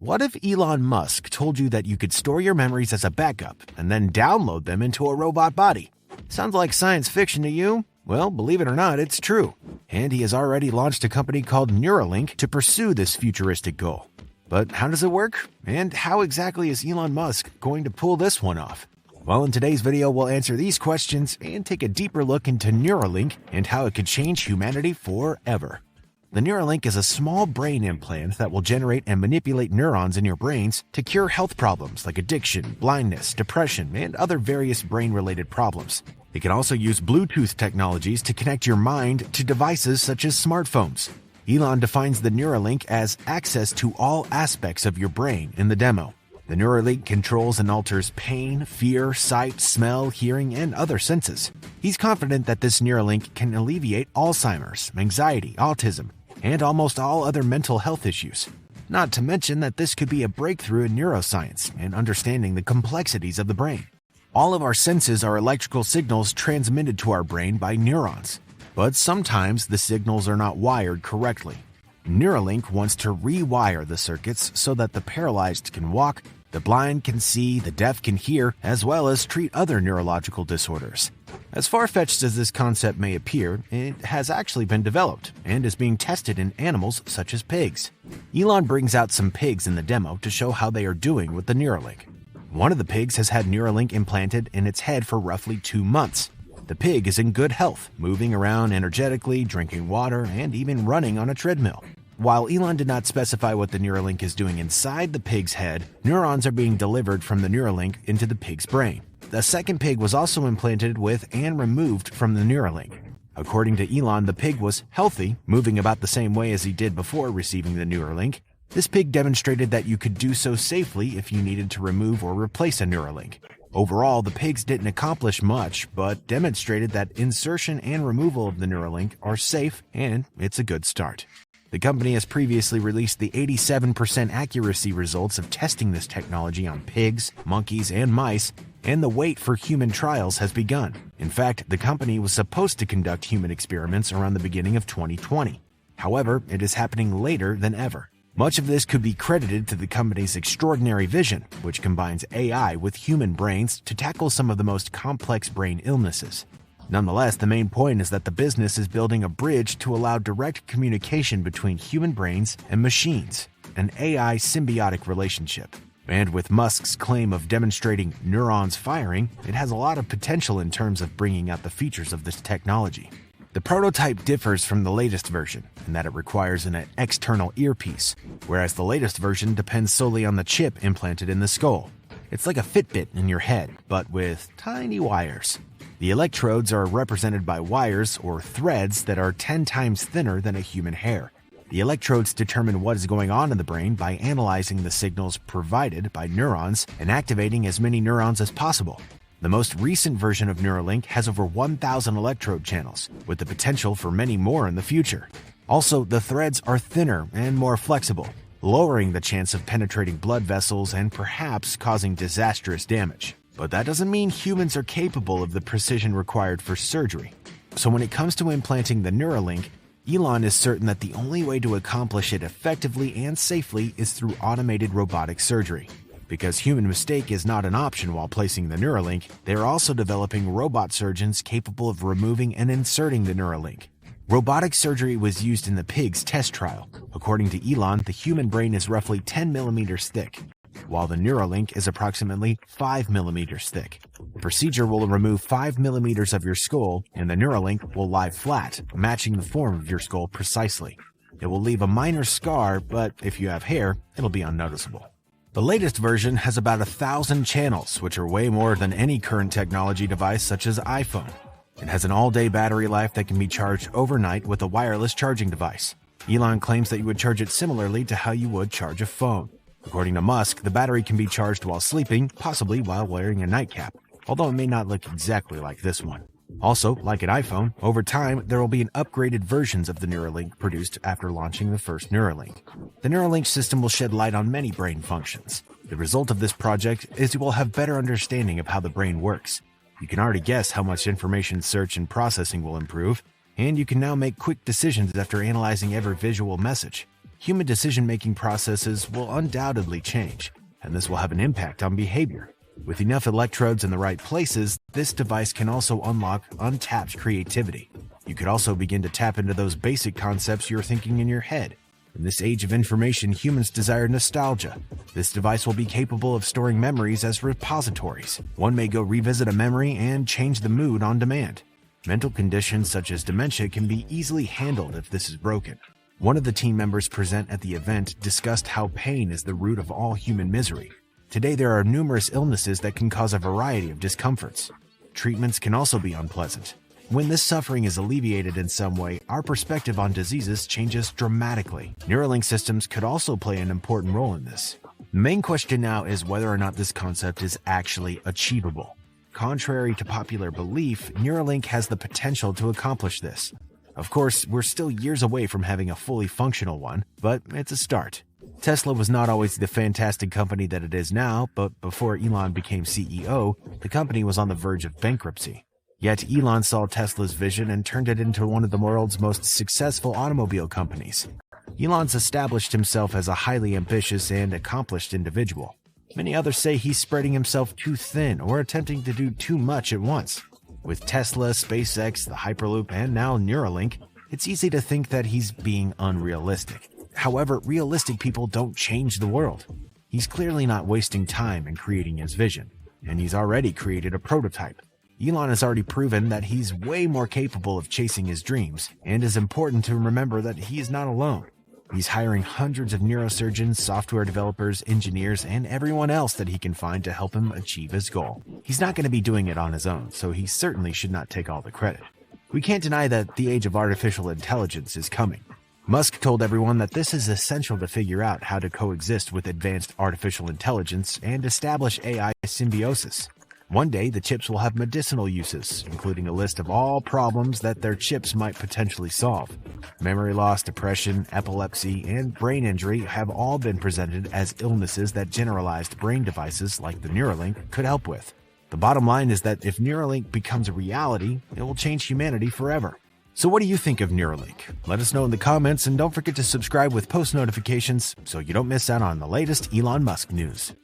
What if Elon Musk told you that you could store your memories as a backup and then download them into a robot body? Sounds like science fiction to you? Well, believe it or not, it's true. And he has already launched a company called Neuralink to pursue this futuristic goal. But how does it work? And how exactly is Elon Musk going to pull this one off? Well, in today's video, we'll answer these questions and take a deeper look into Neuralink and how it could change humanity forever. The Neuralink is a small brain implant that will generate and manipulate neurons in your brains to cure health problems like addiction, blindness, depression, and other various brain-related problems. It can also use Bluetooth technologies to connect your mind to devices such as smartphones. Elan defines the Neuralink as access to all aspects of your brain in the demo. The Neuralink controls and alters pain, fear, sight, smell, hearing, and other senses. He's confident that this Neuralink can alleviate Alzheimer's, anxiety, autism, and almost all other mental health issues. Not to mention that this could be a breakthrough in neuroscience and understanding the complexities of the brain. All of our senses are electrical signals transmitted to our brain by neurons, but sometimes the signals are not wired correctly. Neuralink wants to rewire the circuits so that the paralyzed can walk, the blind can see, the deaf can hear, as well as treat other neurological disorders. As far-fetched as this concept may appear, it has actually been developed and is being tested in animals such as pigs. Elon brings out some pigs in the demo to show how they are doing with the Neuralink. One of the pigs has had Neuralink implanted in its head for roughly 2 months. The pig is in good health, moving around energetically, drinking water, and even running on a treadmill. While Elon did not specify what the Neuralink is doing inside the pig's head, neurons are being delivered from the Neuralink into the pig's brain. The second pig was also implanted with and removed from the Neuralink. According to Elon, the pig was healthy, moving about the same way as he did before receiving the Neuralink. This pig demonstrated that you could do so safely if you needed to remove or replace a Neuralink. Overall, the pigs didn't accomplish much, but demonstrated that insertion and removal of the Neuralink are safe, and it's a good start. The company has previously released the 87% accuracy results of testing this technology on pigs, monkeys, and mice, and the wait for human trials has begun. In fact, the company was supposed to conduct human experiments around the beginning of 2020. However, it is happening later than ever. Much of this could be credited to the company's extraordinary vision, which combines AI with human brains to tackle some of the most complex brain illnesses. Nonetheless, the main point is that the business is building a bridge to allow direct communication between human brains and machines, an AI symbiotic relationship. And with Musk's claim of demonstrating neurons firing, it has a lot of potential in terms of bringing out the features of this technology. The prototype differs from the latest version in that it requires an external earpiece, whereas the latest version depends solely on the chip implanted in the skull. It's like a Fitbit in your head, but with tiny wires. The electrodes are represented by wires or threads that are 10 times thinner than a human hair. The electrodes determine what is going on in the brain by analyzing the signals provided by neurons and activating as many neurons as possible. The most recent version of Neuralink has over 1,000 electrode channels, with the potential for many more in the future. Also, the threads are thinner and more flexible, lowering the chance of penetrating blood vessels and perhaps causing disastrous damage. But that doesn't mean humans are capable of the precision required for surgery. So when it comes to implanting the Neuralink, Elon is certain that the only way to accomplish it effectively and safely is through automated robotic surgery. Because human mistake is not an option while placing the Neuralink, they are also developing robot surgeons capable of removing and inserting the Neuralink. Robotic surgery was used in the pig's test trial. According to Elon, the human brain is roughly 10 millimeters thick, while the Neuralink is approximately 5 millimeters thick. The procedure will remove 5 millimeters of your skull, and the Neuralink will lie flat, matching the form of your skull precisely. It will leave a minor scar, but if you have hair, it'll be unnoticeable. The latest version has about 1,000 channels, which are way more than any current technology device such as iPhone. It has an all-day battery life that can be charged overnight with a wireless charging device. Elon claims that you would charge it similarly to how you would charge a phone. According to Musk, the battery can be charged while sleeping, possibly while wearing a nightcap, although it may not look exactly like this one. Also, like an iPhone, over time, there will be an upgraded versions of the Neuralink produced after launching the first Neuralink. The Neuralink system will shed light on many brain functions. The result of this project is you will have better understanding of how the brain works. You can already guess how much information search and processing will improve, and you can now make quick decisions after analyzing every visual message. human decision-making processes will undoubtedly change, and this will have an impact on behavior. With enough electrodes in the right places, this device can also unlock untapped creativity. You could also begin to tap into those basic concepts you're thinking in your head. In this age of information, humans desire nostalgia. This device will be capable of storing memories as repositories. One may go revisit a memory and change the mood on demand. Mental conditions such as dementia can be easily handled if this is broken. One of the team members present at the event discussed how pain is the root of all human misery. Today, there are numerous illnesses that can cause a variety of discomforts. Treatments can also be unpleasant. When this suffering is alleviated in some way, our perspective on diseases changes dramatically. Neuralink systems could also play an important role in this. The main question now is whether or not this concept is actually achievable. Contrary to popular belief, Neuralink has the potential to accomplish this. Of course, we're still years away from having a fully functional one, but it's a start. Tesla was not always the fantastic company that it is now, but before Elon became CEO, the company was on the verge of bankruptcy. Yet Elon saw Tesla's vision and turned it into one of the world's most successful automobile companies. Elon's established himself as a highly ambitious and accomplished individual. Many others say he's spreading himself too thin or attempting to do too much at once. With Tesla, SpaceX, the Hyperloop, and now Neuralink, it's easy to think that he's being unrealistic. However, realistic people don't change the world. He's clearly not wasting time in creating his vision, and he's already created a prototype. Elon has already proven that he's way more capable of chasing his dreams, and it's important to remember that he is not alone. He's hiring hundreds of neurosurgeons, software developers, engineers, and everyone else that he can find to help him achieve his goal. He's not going to be doing it on his own, so he certainly should not take all the credit. We can't deny that the age of artificial intelligence is coming. Musk told everyone that this is essential to figure out how to coexist with advanced artificial intelligence and establish AI symbiosis. One day, the chips will have medicinal uses, including a list of all problems that their chips might potentially solve. Memory loss, depression, epilepsy, and brain injury have all been presented as illnesses that generalized brain devices like the Neuralink could help with. The bottom line is that if Neuralink becomes a reality, it will change humanity forever. So what do you think of Neuralink? Let us know in the comments, and don't forget to subscribe with post notifications so you don't miss out on the latest Elon Musk news.